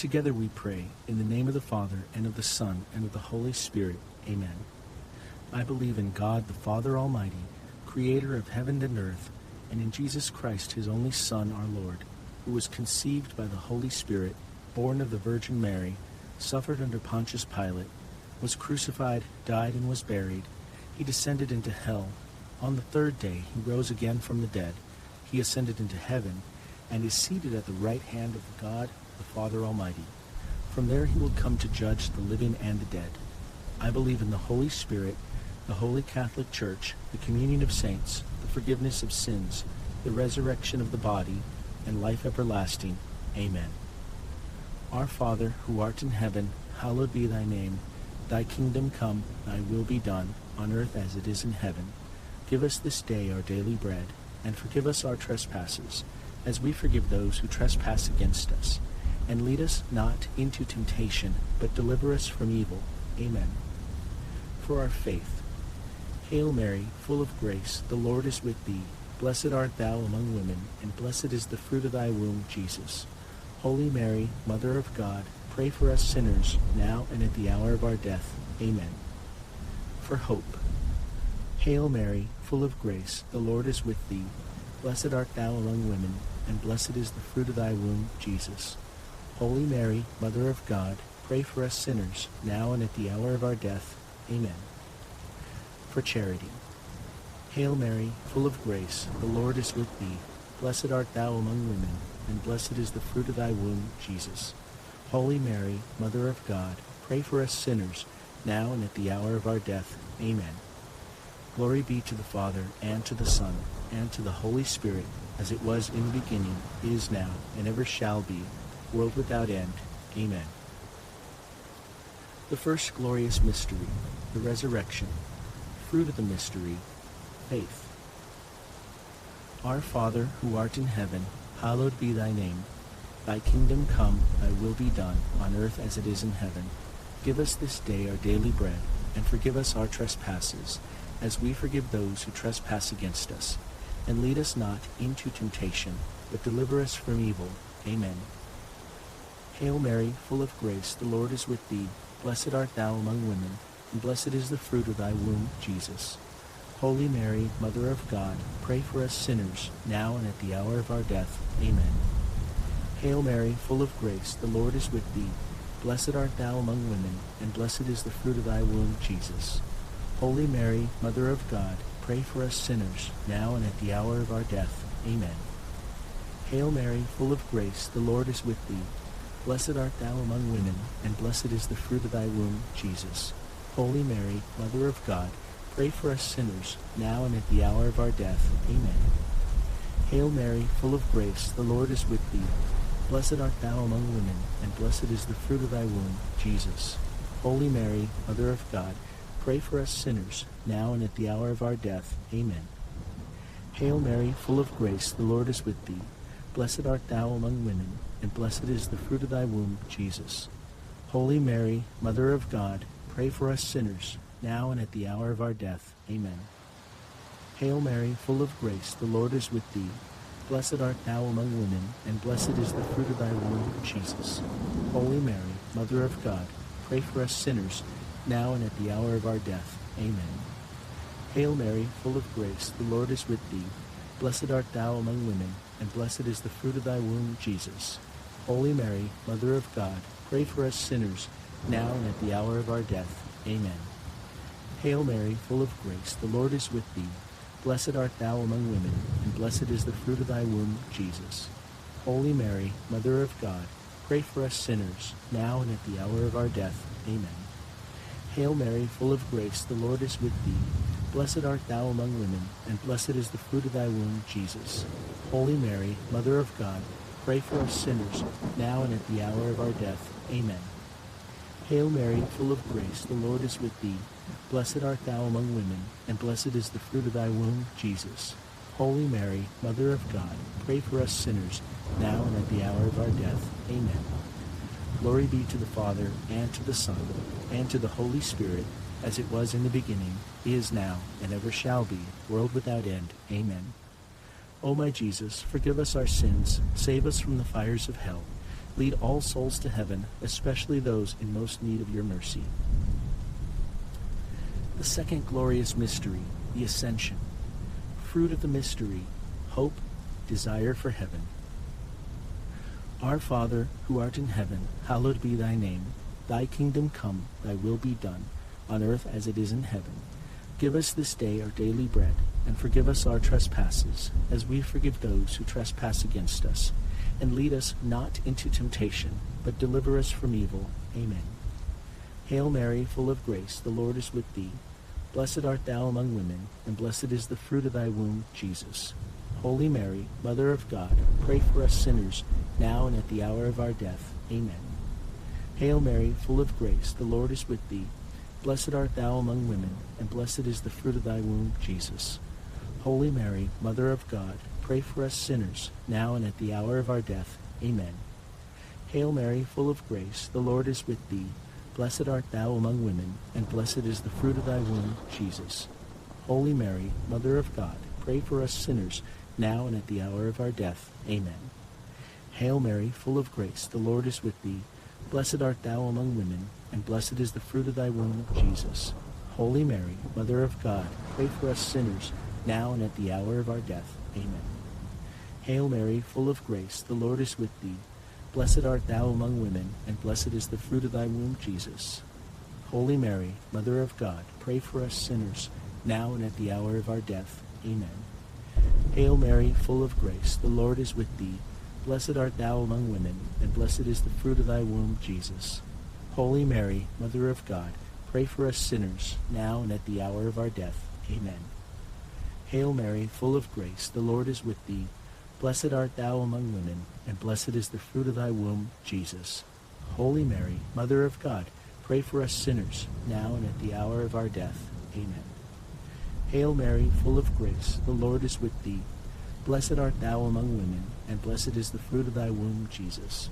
Together we pray, in the name of the Father, and of the Son, and of the Holy Spirit. Amen. I believe in God, the Father Almighty, creator of heaven and earth, and in Jesus Christ, his only Son, our Lord, who was conceived by the Holy Spirit, born of the Virgin Mary, suffered under Pontius Pilate, was crucified, died, and was buried. He descended into hell. On the third day he rose again from the dead. He ascended into heaven, and is seated at the right hand of God, the Father Almighty. From there he will come to judge the living and the dead. I believe in the Holy Spirit, the Holy Catholic Church, the communion of saints, the forgiveness of sins, the resurrection of the body, and life everlasting. Amen. Our Father, who art in heaven, hallowed be thy name. Thy kingdom come, thy will be done, on earth as it is in heaven. Give us this day our daily bread, and forgive us our trespasses, as we forgive those who trespass against us. And lead us not into temptation, but deliver us from evil. Amen. For our faith. Hail Mary, full of grace, the Lord is with thee. Blessed art thou among women, and blessed is the fruit of thy womb, Jesus. Holy Mary, Mother of God, pray for us sinners, now and at the hour of our death. Amen. For hope. Hail Mary, full of grace, the Lord is with thee. Blessed art thou among women, and blessed is the fruit of thy womb, Jesus. Holy Mary, Mother of God, pray for us sinners, now and at the hour of our death. Amen. For charity. Hail Mary, full of grace, the Lord is with thee. Blessed art thou among women, and blessed is the fruit of thy womb, Jesus. Holy Mary, Mother of God, pray for us sinners, now and at the hour of our death. Amen. Glory be to the Father, and to the Son, and to the Holy Spirit, as it was in the beginning, is now, and ever shall be, world without end. Amen. The first glorious mystery, the resurrection. Fruit of the mystery, faith. Our Father, who art in heaven, hallowed be thy name. Thy kingdom come, thy will be done, on earth as it is in heaven. Give us this day our daily bread, and forgive us our trespasses, as we forgive those who trespass against us. And lead us not into temptation, but deliver us from evil. Amen. Hail Mary, full of grace, the Lord is with thee. Blessed art thou among women, and blessed is the fruit of thy womb, Jesus. Holy Mary, Mother of God, pray for us sinners, now and at the hour of our death. Amen. Hail Mary, full of grace, the Lord is with thee. Blessed art thou among women, and blessed is the fruit of thy womb, Jesus. Holy Mary, Mother of God, pray for us sinners, now and at the hour of our death. Amen. Hail Mary, full of grace, the Lord is with thee. Blessed art thou among women, and blessed is the fruit of thy womb, Jesus. Holy Mary, Mother of God, pray for us sinners, now and at the hour of our death. Amen. Hail Mary, full of grace, the Lord is with thee. Blessed art thou among women, and blessed is the fruit of thy womb, Jesus. Holy Mary, Mother of God, pray for us sinners, now and at the hour of our death. Amen. Hail Mary, full of grace, the Lord is with thee. Blessed art thou among women, and blessed is the fruit of thy womb, Jesus. Holy Mary, Mother of God, pray for us sinners, now and at the hour of our death. Amen. Hail Mary, full of grace, the Lord is with thee. Blessed art thou among women, and blessed is the fruit of thy womb, Jesus. Holy Mary, Mother of God, pray for us sinners, now and at the hour of our death. Amen. Hail Mary, full of grace, the Lord is with thee. Blessed art thou among women, and blessed is the fruit of thy womb, Jesus. Holy Mary, Mother of God, pray for us sinners, now and at the hour of our death. Amen. Hail Mary, full of grace, the Lord is with thee. Blessed art thou among women, and blessed is the fruit of thy womb, Jesus. Holy Mary, Mother of God, pray for us sinners, now and at the hour of our death. Amen. Hail Mary, full of grace, the Lord is with thee. Blessed art thou among women, and blessed is the fruit of thy womb, Jesus. Holy Mary, Mother of God, pray for us sinners, now and at the hour of our death. Amen. Hail Mary, full of grace, the Lord is with thee. Blessed art thou among women, and blessed is the fruit of thy womb, Jesus. Holy Mary, Mother of God, pray for us sinners, now and at the hour of our death. Amen. Glory be to the Father, and to the Son, and to the Holy Spirit, as it was in the beginning, is now, and ever shall be, world without end. Amen. O my Jesus, forgive us our sins, save us from the fires of hell, Lead all souls to heaven, especially those in most need of your mercy. The second glorious mystery, the Ascension. Fruit of the mystery, hope, desire for heaven. Our Father, who art in heaven, hallowed be thy name. Thy kingdom come, thy will be done, on earth as it is in heaven. Give us this day our daily bread, and forgive us our trespasses, as we forgive those who trespass against us. And lead us not into temptation, but deliver us from evil. Amen. Hail Mary, full of grace, the Lord is with thee. Blessed art thou among women, and blessed is the fruit of thy womb, Jesus. Holy Mary, Mother of God, pray for us sinners, now and at the hour of our death. Amen. Hail Mary, full of grace, the Lord is with thee. Blessed art thou among women, and blessed is the fruit of thy womb, Jesus. Holy Mary, Mother of God, pray for us sinners, now and at the hour of our death. Amen. Hail Mary, full of grace, the Lord is with thee. Blessed art thou among women, and blessed is the fruit of thy womb, Jesus. Holy Mary, Mother of God, pray for us sinners, now and at the hour of our death. Amen. Hail Mary, full of grace, the Lord is with thee. Blessed art thou among women, and blessed is the fruit of thy womb, Jesus. Holy Mary, Mother of God, pray for us sinners, now and at the hour of our death. Amen. Hail Mary, full of grace, the Lord is with thee. Blessed art thou among women, and blessed is the fruit of thy womb, Jesus. Holy Mary, Mother of God, pray for us sinners, now and at the hour of our death. Amen. Hail Mary, full of grace, the Lord is with thee. Blessed art thou among women, and blessed is the fruit of thy womb, Jesus. Holy Mary, Mother of God, pray for us sinners, now and at the hour of our death. Amen. Hail Mary, full of grace, the Lord is with thee. Blessed art thou among women, and blessed is the fruit of thy womb, Jesus. Holy Mary, Mother of God, pray for us sinners, now and at the hour of our death. Amen. Hail Mary, full of grace, the Lord is with thee. Blessed art thou among women, and blessed is the fruit of thy womb, Jesus.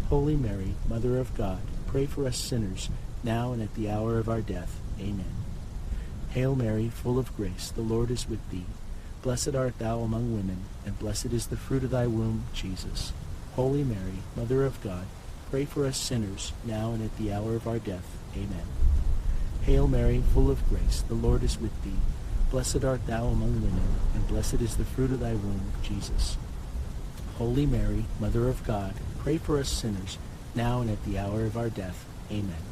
Holy Mary, Mother of God, pray for us sinners, now and at the hour of our death. Amen. Hail Mary, full of grace, the Lord is with thee. Blessed art thou among women, and blessed is the fruit of thy womb, Jesus. Holy Mary, Mother of God, pray for us sinners, now and at the hour of our death. Amen. Hail Mary, full of grace, the Lord is with thee. Blessed art thou among women, and blessed is the fruit of thy womb, Jesus. Holy Mary, Mother of God, pray for us sinners, now and at the hour of our death. Amen.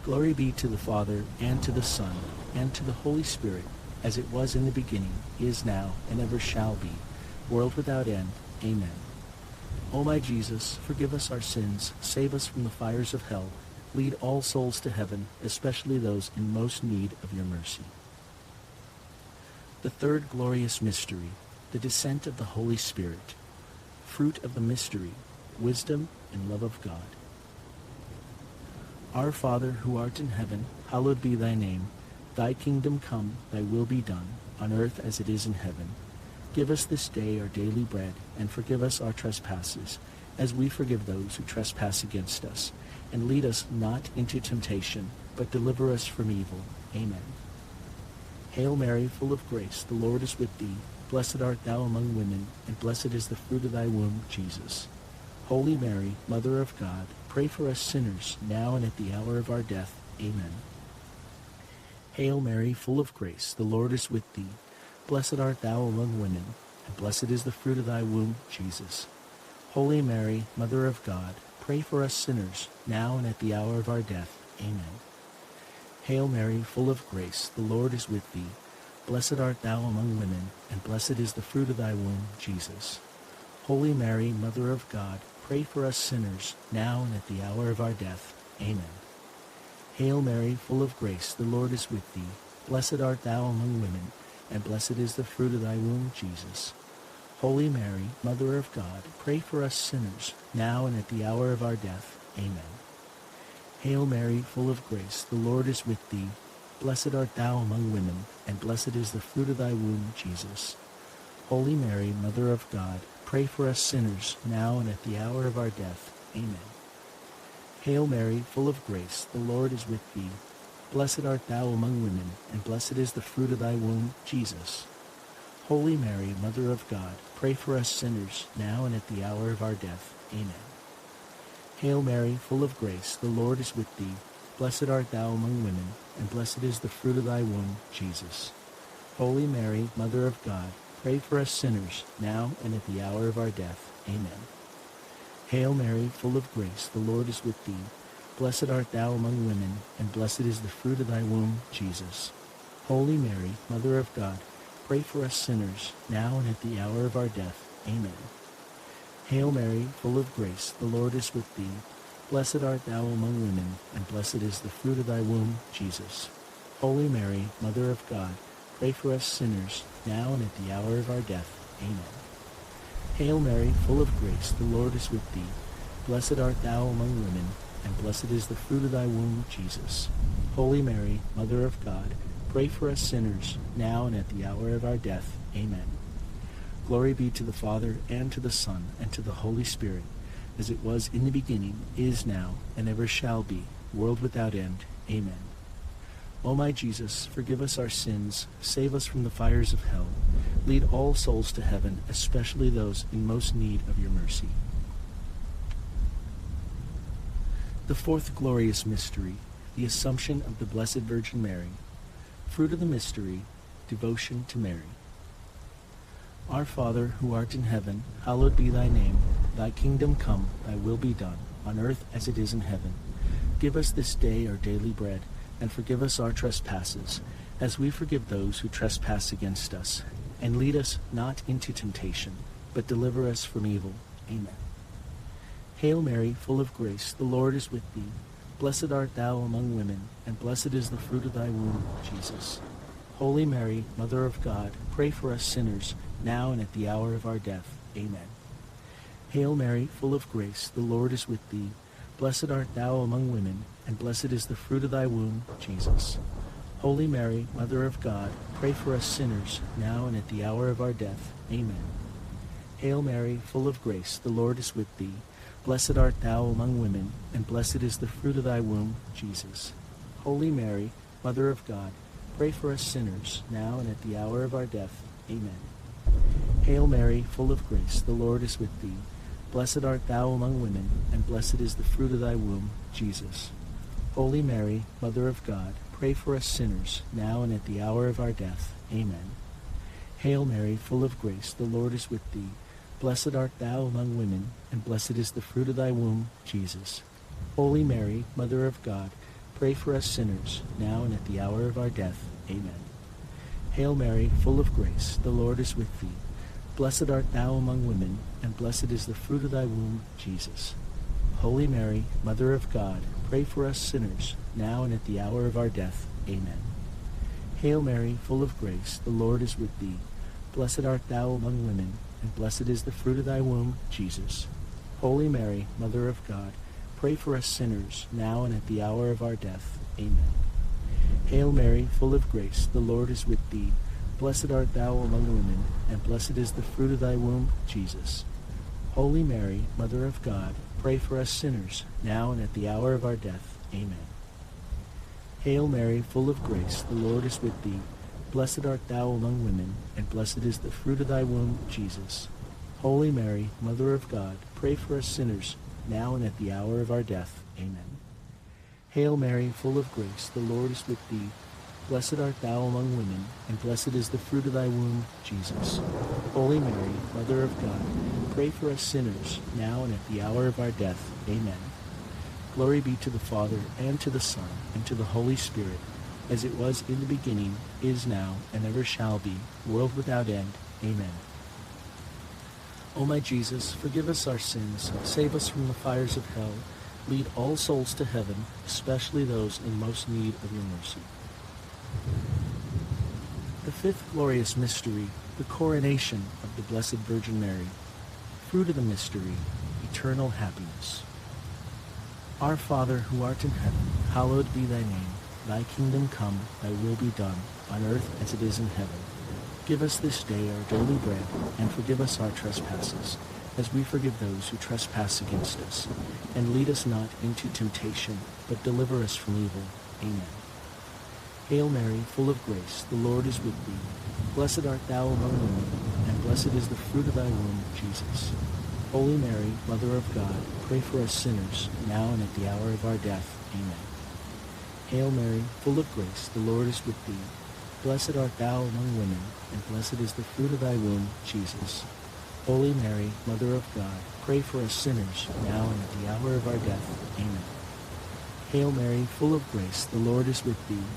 Glory be to the Father, and to the Son, and to the Holy Spirit, as it was in the beginning, is now, and ever shall be, world without end. Amen. O my Jesus, forgive us our sins, save us from the fires of hell, lead all souls to heaven, especially those in most need of your mercy. The third glorious mystery, the descent of the Holy Spirit. Fruit of the mystery, wisdom and love of God. Our Father, who art in heaven, hallowed be thy name. Thy kingdom come, thy will be done, on earth as it is in heaven. Give us this day our daily bread, and forgive us our trespasses, as we forgive those who trespass against us. And lead us not into temptation, but deliver us from evil. Amen. Hail Mary, full of grace, the Lord is with thee. Blessed art thou among women, and blessed is the fruit of thy womb, Jesus. Holy Mary, Mother of God, pray for us sinners, now and at the hour of our death. Amen. Hail Mary, full of grace, the Lord is with thee. Blessed art thou among women, and blessed is the fruit of thy womb, Jesus. Holy Mary, Mother of God, pray for us sinners, now and at the hour of our death. Amen. Hail Mary, full of grace, the Lord is with thee. Blessed art thou among women, and blessed is the fruit of thy womb, Jesus. Holy Mary, Mother of God, pray for us sinners, now and at the hour of our death. Amen. Hail Mary, full of grace, the Lord is with thee. Blessed art thou among women, and blessed is the fruit of thy womb, Jesus. Holy Mary, Mother of God, pray for us sinners, now and at the hour of our death. Amen. Hail Mary, full of grace, the Lord is with thee. Blessed art thou among women, and blessed is the fruit of thy womb, Jesus. Holy Mary, Mother of God, pray for us sinners, now and at the hour of our death. Amen. Hail Mary, full of grace, the Lord is with thee. Blessed art thou among women, and blessed is the fruit of thy womb, Jesus. Holy Mary, Mother of God, pray for us sinners, now and at the hour of our death. Amen. Hail Mary, full of grace, the Lord is with thee. Blessed art thou among women, and blessed is the fruit of thy womb, Jesus. Holy Mary, Mother of God, pray for us sinners, now and at the hour of our death. Amen. Hail Mary, full of grace, the Lord is with thee. Blessed art thou among women, and blessed is the fruit of thy womb, Jesus. Holy Mary, Mother of God, pray for us sinners, now and at the hour of our death. Amen. Hail Mary, full of grace, the Lord is with thee. Blessed art thou among women, and blessed is the fruit of thy womb, Jesus. Holy Mary, Mother of God, pray for us sinners, now and at the hour of our death. Amen. Hail Mary, full of grace, the Lord is with thee. Blessed art thou among women, and blessed is the fruit of thy womb, Jesus. Holy Mary, Mother of God, pray for us sinners, now and at the hour of our death. Amen. Glory be to the Father, and to the Son, and to the Holy Spirit, as it was in the beginning, is now, and ever shall be, world without end. Amen. O my Jesus, forgive us our sins, save us from the fires of hell, lead all souls to heaven, especially those in most need of your mercy. The fourth glorious mystery, the Assumption of the Blessed Virgin Mary. Fruit of the mystery, devotion to Mary. Our Father, who art in heaven, hallowed be thy name. Thy kingdom come, thy will be done, on earth as it is in heaven. Give us this day our daily bread, and forgive us our trespasses, as we forgive those who trespass against us. And lead us not into temptation, but deliver us from evil. Amen. Hail Mary, full of grace, the Lord is with thee. Blessed art thou among women, and blessed is the fruit of thy womb, Jesus. Holy Mary, Mother of God, pray for us sinners, now and at the hour of our death. Amen. Hail Mary, full of grace, the Lord is with thee. Blessed art thou among women, and blessed is the fruit of thy womb, Jesus. Holy Mary, Mother of God, pray for us sinners, now and at the hour of our death. Amen. Hail Mary, full of grace, the Lord is with thee. Blessed art thou among women, and blessed is the fruit of thy womb, Jesus. Holy Mary, Mother of God, pray for us sinners, now and at the hour of our death. Amen. Hail Mary, full of grace, the Lord is with thee. Blessed art thou among women, and blessed is the fruit of thy womb, Jesus. Holy Mary, Mother of God, pray for us sinners, now and at the hour of our death. Amen. Hail Mary, full of grace, the Lord is with thee. Blessed art thou among women, and blessed is the fruit of thy womb, Jesus. Holy Mary, Mother of God, pray for us sinners, now and at the hour of our death. Amen. Hail Mary, full of grace, the Lord is with thee. Blessed art thou among women, and blessed is the fruit of thy womb, Jesus. Holy Mary, Mother of God, pray for us sinners, now and at the hour of our death. Amen. Hail Mary, full of grace, the Lord is with thee. Blessed art thou among women, and blessed is the fruit of thy womb, Jesus. Holy Mary, Mother of God, pray for us sinners, now and at the hour of our death. Amen. Hail Mary, full of grace, the Lord is with thee. Blessed art thou among women, and blessed is the fruit of thy womb, Jesus. Holy Mary, Mother of God, pray for us sinners, now and at the hour of our death. Amen. Hail Mary, full of grace, the Lord is with thee. Blessed art thou among women, and blessed is the fruit of thy womb, Jesus. Holy Mary, Mother of God, pray for us sinners, now and at the hour of our death. Amen. Hail Mary, full of grace, the Lord is with thee. Blessed art thou among women, and blessed is the fruit of thy womb, Jesus. Holy Mary, Mother of God, pray for us sinners, now and at the hour of our death. Amen. Glory be to the Father, and to the Son, and to the Holy Spirit, as it was in the beginning, is now, and ever shall be, world without end. Amen. O my Jesus, forgive us our sins, save us from the fires of hell, lead all souls to heaven, especially those in most need of your mercy. The fifth glorious mystery, the coronation of the Blessed Virgin Mary. Fruit of the mystery, eternal happiness. Our Father, who art in heaven, hallowed be thy name. Thy kingdom come, thy will be done, on earth as it is in heaven. Give us this day our daily bread, and forgive us our trespasses, as we forgive those who trespass against us. And lead us not into temptation, but deliver us from evil. Amen. Hail Mary, full of grace, the Lord is with thee. Blessed art thou among women, and blessed is the fruit of thy womb, Jesus. Holy Mary, Mother of God, pray for us sinners, now and at the hour of our death. Amen. Hail Mary, full of grace, the Lord is with thee. Blessed art thou among women, and blessed is the fruit of thy womb, Jesus. Holy Mary, Mother of God, pray for us sinners, now and at the hour of our death. Amen. Hail Mary, full of grace, the Lord is with thee.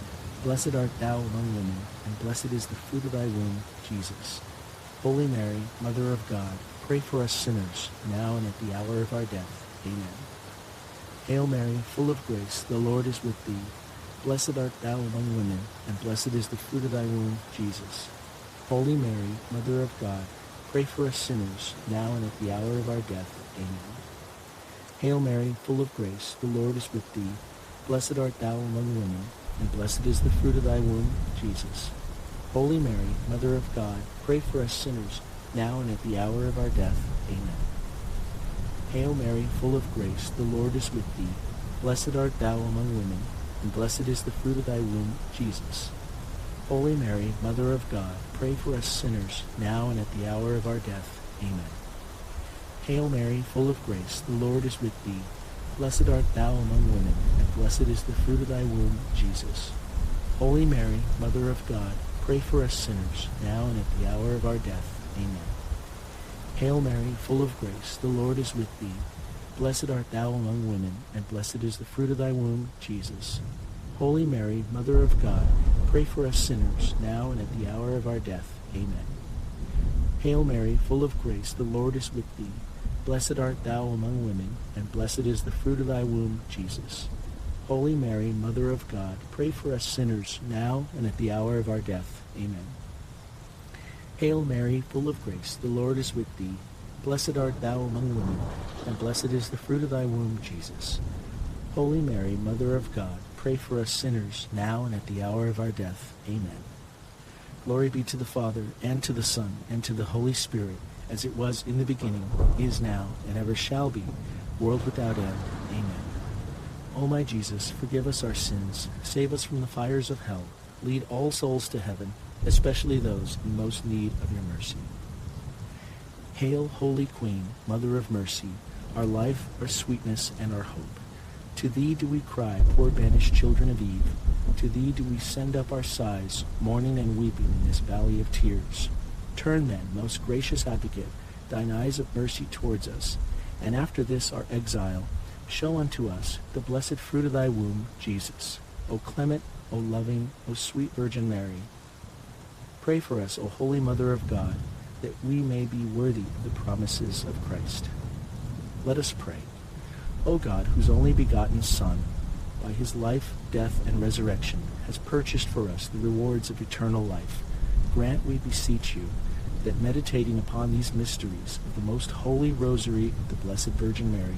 Blessed art thou among women, and blessed is the fruit of thy womb, Jesus. Holy Mary, Mother of God, pray for us sinners, now and at the hour of our death. Amen. Hail Mary, full of grace, the Lord is with thee. Blessed art thou among women, and blessed is the fruit of thy womb, Jesus. Holy Mary, Mother of God, pray for us sinners, now and at the hour of our death. Amen. Hail Mary, full of grace, the Lord is with thee. Blessed art thou among women, and blessed is the fruit of thy womb, Jesus. Holy Mary, Mother of God, pray for us sinners, now and at the hour of our death. Amen. Hail Mary, full of grace, the Lord is with thee. Blessed art thou among women, and blessed is the fruit of thy womb, Jesus. Holy Mary, Mother of God, pray for us sinners, now and at the hour of our death. Amen. Hail Mary, full of grace, the Lord is with thee. Blessed art thou among women, and blessed is the fruit of thy womb, Jesus. Holy Mary, Mother of God, pray for us sinners, now and at the hour of our death. Amen. Hail Mary, full of grace, the Lord is with thee. Blessed art thou among women, and blessed is the fruit of thy womb, Jesus. Holy Mary, Mother of God, pray for us sinners, now and at the hour of our death. Amen. Hail Mary, full of grace, the Lord is with thee. Blessed art thou among women, and blessed is the fruit of thy womb, Jesus. Holy Mary, Mother of God, pray for us sinners, now and at the hour of our death. Amen. Hail Mary, full of grace, the Lord is with thee. Blessed art thou among women, and blessed is the fruit of thy womb, Jesus. Holy Mary, Mother of God, pray for us sinners, now and at the hour of our death. Amen. Glory be to the Father, and to the Son, and to the Holy Spirit, as it was in the beginning, is now, and ever shall be, world without end. Amen. O my Jesus, forgive us our sins, save us from the fires of hell, lead all souls to heaven, especially those in most need of your mercy. Hail, Holy Queen, Mother of Mercy, our life, our sweetness, and our hope. To thee do we cry, poor banished children of Eve. To thee do we send up our sighs, mourning and weeping in this valley of tears. Turn then, most gracious Advocate, thine eyes of mercy towards us, and after this our exile, show unto us the blessed fruit of thy womb, Jesus. O clement, O loving, O sweet Virgin Mary, pray for us, O Holy Mother of God, that we may be worthy of the promises of Christ. Let us pray. O God, whose only begotten Son, by his life, death, and resurrection, has purchased for us the rewards of eternal life, grant, we beseech you, that meditating upon these mysteries of the most holy Rosary of the Blessed Virgin Mary,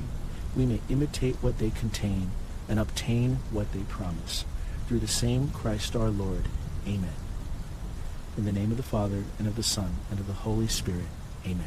we may imitate what they contain and obtain what they promise. Through the same Christ our Lord. Amen. In the name of the Father, and of the Son, and of the Holy Spirit. Amen.